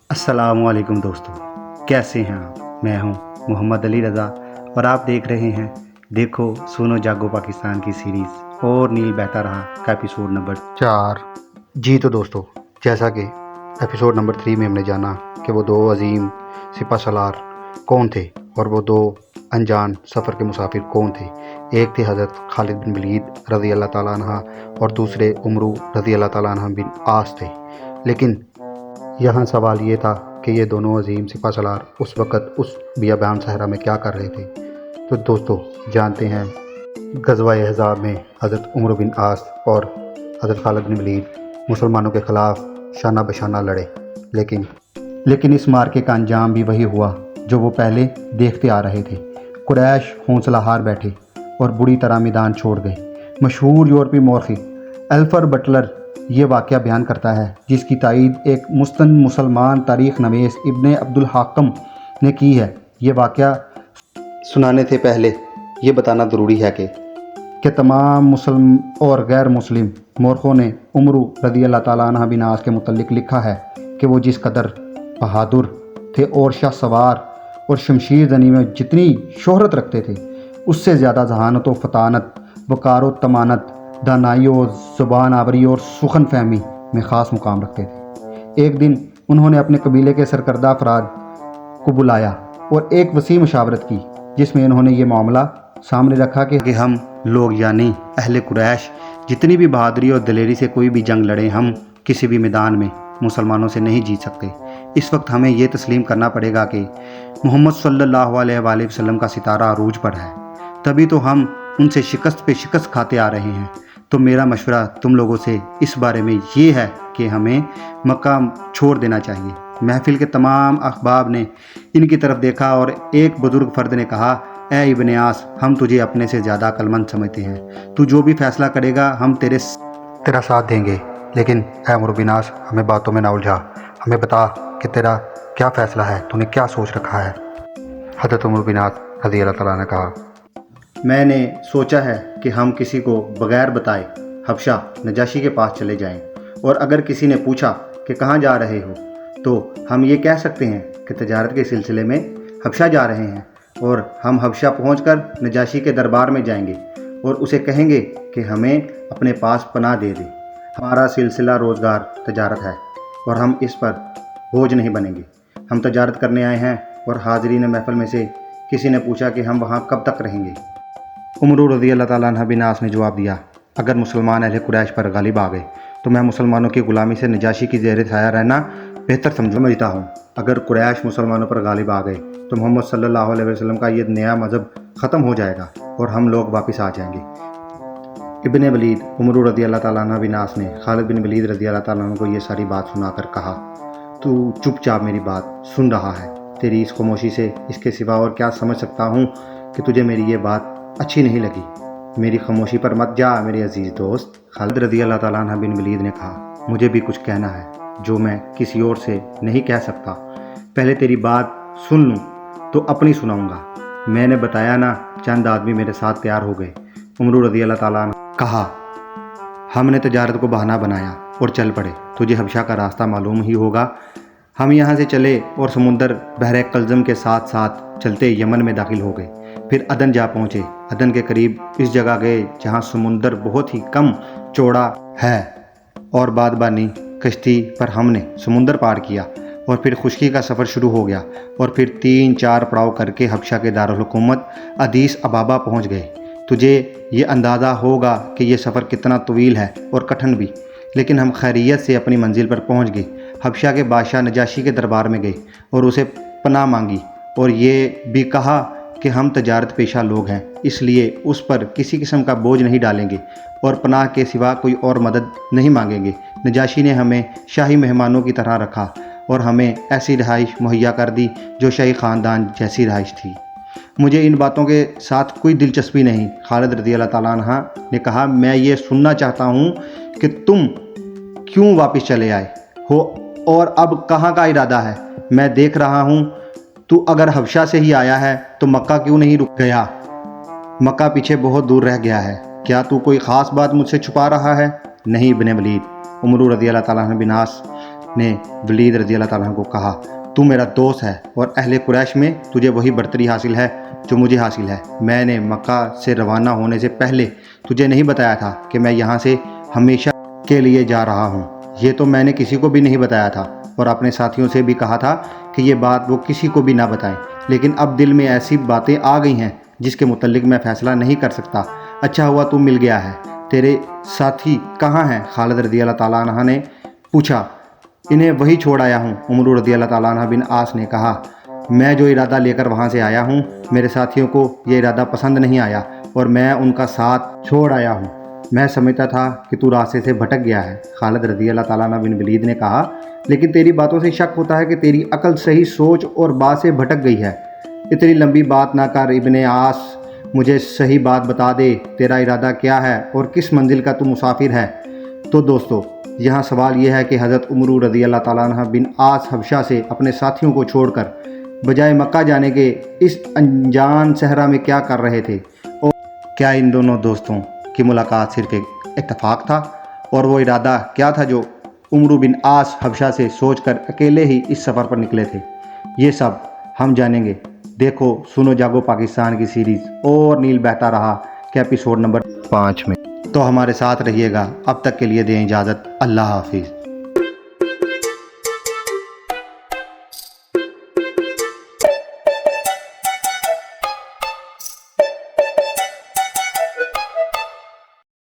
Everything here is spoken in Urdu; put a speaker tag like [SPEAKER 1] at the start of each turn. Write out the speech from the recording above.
[SPEAKER 1] السلام علیکم دوستو، کیسے ہیں آپ؟ میں ہوں محمد علی رضا اور آپ دیکھ رہے ہیں دیکھو سنو جاگو پاکستان کی سیریز اور نیل بہتا رہا کا ایپیسوڈ نمبر 4۔ جی تو دوستو، جیسا کہ ایپیسوڈ نمبر 3 میں ہم نے جانا کہ وہ دو عظیم سپہ سالار کون تھے اور وہ دو انجان سفر کے مسافر کون تھے۔ ایک تھے حضرت خالد بن ولید رضی اللہ تعالیٰ عنہ اور دوسرے عمرو رضی اللہ تعالیٰ عنہ بن عاص تھے۔ لیکن یہاں سوال یہ تھا کہ یہ دونوں عظیم سپہ سالار اس وقت اس بیابان صحرا میں کیا کر رہے تھے۔ تو دوستو جانتے ہیں غزوہ احزاب میں حضرت عمرو بن عاص اور حضرت خالد بن ولید مسلمانوں کے خلاف شانہ بشانہ لڑے، لیکن اس مارکے کا انجام بھی وہی ہوا جو وہ پہلے دیکھتے آ رہے تھے۔ قریش حوصلہ ہار بیٹھے اور بری طرح میدان چھوڑ گئے۔ مشہور یورپی مورخ ایلفر بٹلر یہ واقعہ بیان کرتا ہے، جس کی تائید ایک مستند مسلمان تاریخ نویس ابن عبدالحاکم نے کی ہے۔ یہ واقعہ سنانے سے پہلے یہ بتانا ضروری ہے کہ تمام مسلم اور غیر مسلم مورخوں نے عمرو رضی اللہ تعالیٰ عنہ بن عاص کے متعلق لکھا ہے کہ وہ جس قدر بہادر تھے اور شاہ سوار اور شمشیر زنی میں جتنی شہرت رکھتے تھے، اس سے زیادہ ذہانت و فطانت، وقار و تمانت، دانائی و زبان آوری اور سخن فہمی میں خاص مقام رکھتے تھے۔ ایک دن انہوں نے اپنے قبیلے کے سرکردہ افراد کو بلایا اور ایک وسیع مشاورت کی، جس میں انہوں نے یہ معاملہ سامنے رکھا کہ ہم لوگ یعنی اہل قریش جتنی بھی بہادری اور دلیری سے کوئی بھی جنگ لڑیں، ہم کسی بھی میدان میں مسلمانوں سے نہیں جیت سکتے۔ اس وقت ہمیں یہ تسلیم کرنا پڑے گا کہ محمد صلی اللہ علیہ وآلہ وسلم کا ستارہ عروج پر ہے، تبھی تو ہم ان سے شکست پہ شکست کھاتے آ رہے ہیں۔ تو میرا مشورہ تم لوگوں سے اس بارے میں یہ ہے کہ ہمیں مکہ چھوڑ دینا چاہیے۔ محفل کے تمام احباب نے ان کی طرف دیکھا اور ایک بزرگ فرد نے کہا، اے ابن عاص، ہم تجھے اپنے سے زیادہ عقلمند سمجھتے ہیں، تو جو بھی فیصلہ کرے گا ہم تیرا ساتھ دیں گے، لیکن اے عمرو بن عاص، ہمیں باتوں میں نہ الجھا، ہمیں بتا کہ تیرا کیا فیصلہ ہے، تو نے کیا سوچ رکھا ہے۔ حضرت عمرو بن عاص رضی اللہ تعالیٰ نے کہا، میں نے سوچا ہے کہ ہم کسی کو بغیر بتائے حبشہ نجاشی کے پاس چلے جائیں، اور اگر کسی نے پوچھا کہ کہاں جا رہے ہو تو ہم یہ کہہ سکتے ہیں کہ تجارت کے سلسلے میں حبشہ جا رہے ہیں، اور ہم حبشہ پہنچ کر نجاشی کے دربار میں جائیں گے اور اسے کہیں گے کہ ہمیں اپنے پاس پناہ دے دے۔ ہمارا سلسلہ روزگار تجارت ہے اور ہم اس پر بوجھ نہیں بنیں گے۔ ہم تجارت کرنے آئے ہیں۔ اور حاضرین محفل میں سے کسی نے پوچھا کہ ہم وہاں کب تک رہیں گے؟ عمرو رضی اللہ تعالیٰ عنہ بن عاص نے جواب دیا، اگر مسلمان اہل قریش پر غالب آ گئے تو میں مسلمانوں کی غلامی سے نجاشی کی زیر سایہ رہنا بہتر سمجھتا ہوں۔ اگر قریش مسلمانوں پر غالب آ گئے تو محمد صلی اللہ علیہ وسلم کا یہ نیا مذہب ختم ہو جائے گا اور ہم لوگ واپس آ جائیں گے۔ ابن ولید عمرو رضی اللہ تعالیٰ عنہ بن عاص نے خالد بن ولید رضی اللہ تعالیٰ عنہ کو یہ ساری بات سنا کر کہا، تو چپ چاپ میری بات سن رہا ہے، تیری اس خاموشی سے اس کے سوا اور کیا سمجھ سکتا ہوں کہ تجھے میری یہ بات اچھی نہیں لگی۔ میری خاموشی پر مت جا میرے عزیز دوست۔ خالد رضی اللہ تعالیٰ عنہ بن ولید نے کہا، مجھے بھی کچھ کہنا ہے جو میں کسی اور سے نہیں کہہ سکتا، پہلے تیری بات سن لوں تو اپنی سناؤں گا۔ میں نے بتایا نا، چند آدمی میرے ساتھ تیار ہو گئے۔ عمرو رضی اللہ تعالیٰ عنہ کہا، ہم نے تجارت کو بہانہ بنایا اور چل پڑے۔ تجھے حبشہ کا راستہ معلوم ہی ہوگا۔ ہم یہاں سے چلے اور سمندر بحر قلزم کے ساتھ ساتھ چلتے یمن میں داخل ہو گئے، پھر عدن جا پہنچے۔ عدن کے قریب اس جگہ گئے جہاں سمندر بہت ہی کم چوڑا ہے، اور بادبانی کشتی پر ہم نے سمندر پار کیا، اور پھر خشکی کا سفر شروع ہو گیا، اور پھر 3-4 پڑاؤ کر کے حبشہ کے دارالحکومت ادیس ابابا پہنچ گئے۔ تجھے یہ اندازہ ہوگا کہ یہ سفر کتنا طویل ہے اور کٹھن بھی، لیکن ہم خیریت سے اپنی منزل پر پہنچ گئے۔ حبشہ کے بادشاہ نجاشی کے دربار میں گئے اور اسے پناہ مانگی، اور یہ بھی کہا کہ ہم تجارت پیشہ لوگ ہیں، اس لیے اس پر کسی قسم کا بوجھ نہیں ڈالیں گے اور پناہ کے سوا کوئی اور مدد نہیں مانگیں گے۔ نجاشی نے ہمیں شاہی مہمانوں کی طرح رکھا اور ہمیں ایسی رہائش مہیا کر دی جو شاہی خاندان جیسی رہائش تھی۔ مجھے ان باتوں کے ساتھ کوئی دلچسپی نہیں۔ خالد رضی اللہ تعالیٰ عنہ نے کہا، میں یہ سننا چاہتا ہوں کہ تم کیوں واپس چلے آئے ہو اور اب کہاں کا ارادہ ہے؟ میں دیکھ رہا ہوں تو اگر حبشہ سے ہی آیا ہے تو مکہ کیوں نہیں رک گیا؟ مکہ پیچھے بہت دور رہ گیا ہے، کیا تو کوئی خاص بات مجھ سے چھپا رہا ہے؟ نہیں ابن ولید، عمرو رضی اللہ تعالیٰ عنہ بن عاص نے ولید رضی اللہ تعالیٰ عنہ کو کہا تو میرا دوست ہے اور اہل قریش میں تجھے وہی برتری حاصل ہے جو مجھے حاصل ہے۔ میں نے مکہ سے روانہ ہونے سے پہلے تجھے نہیں بتایا تھا کہ میں یہاں سے ہمیشہ کے لیے جا رہا ہوں، یہ تو میں نے کسی کو بھی نہیں بتایا تھا، اور اپنے ساتھیوں سے بھی کہا تھا کہ یہ بات وہ کسی کو بھی نہ بتائیں، لیکن اب دل میں ایسی باتیں آ گئی ہیں جس کے متعلق میں فیصلہ نہیں کر سکتا۔ اچھا ہوا تو مل گیا ہے، تیرے ساتھی کہاں ہیں؟ خالد رضی اللہ تعالیٰ عنہ نے پوچھا۔ انہیں وہی چھوڑ آیا ہوں، عمرو رضی اللہ تعالیٰ عنہ بن عاص نے کہا۔ میں جو ارادہ لے کر وہاں سے آیا ہوں، میرے ساتھیوں کو یہ ارادہ پسند نہیں آیا اور میں ان کا ساتھ چھوڑ آیا ہوں۔ میں سمجھتا تھا کہ تو راستے سے بھٹک گیا ہے۔ خالد رضی اللہ تعالیٰ عنہ بن ولید نے کہا، لیکن تیری باتوں سے شک ہوتا ہے کہ تیری عقل صحیح سوچ اور بات سے بھٹک گئی ہے۔ اتنی لمبی بات نہ کر ابن عاص، مجھے صحیح بات بتا دے، تیرا ارادہ کیا ہے اور کس منزل کا تو مسافر ہے؟ تو دوستو، یہاں سوال یہ ہے کہ حضرت عمرو رضی اللہ تعالیٰ عنہ بن عاص حبشہ سے اپنے ساتھیوں کو چھوڑ کر بجائے مکہ جانے کے اس انجان صحرا میں کیا کر رہے تھے، اور کیا ان دونوں دوستوں کی ملاقات صرف ایک اتفاق تھا، اور وہ ارادہ کیا تھا جو عمرو بن عاص حبشہ سے سوچ کر اکیلے ہی اس سفر پر نکلے تھے؟ یہ سب ہم جانیں گے۔ دیکھو سنو جاگو پاکستان کی سیریز اور نیل بہتا رہا کے ایپیسوڈ نمبر 5 میں، تو ہمارے ساتھ رہیے گا۔ اب تک کے لیے دیں اجازت، اللہ حافظ۔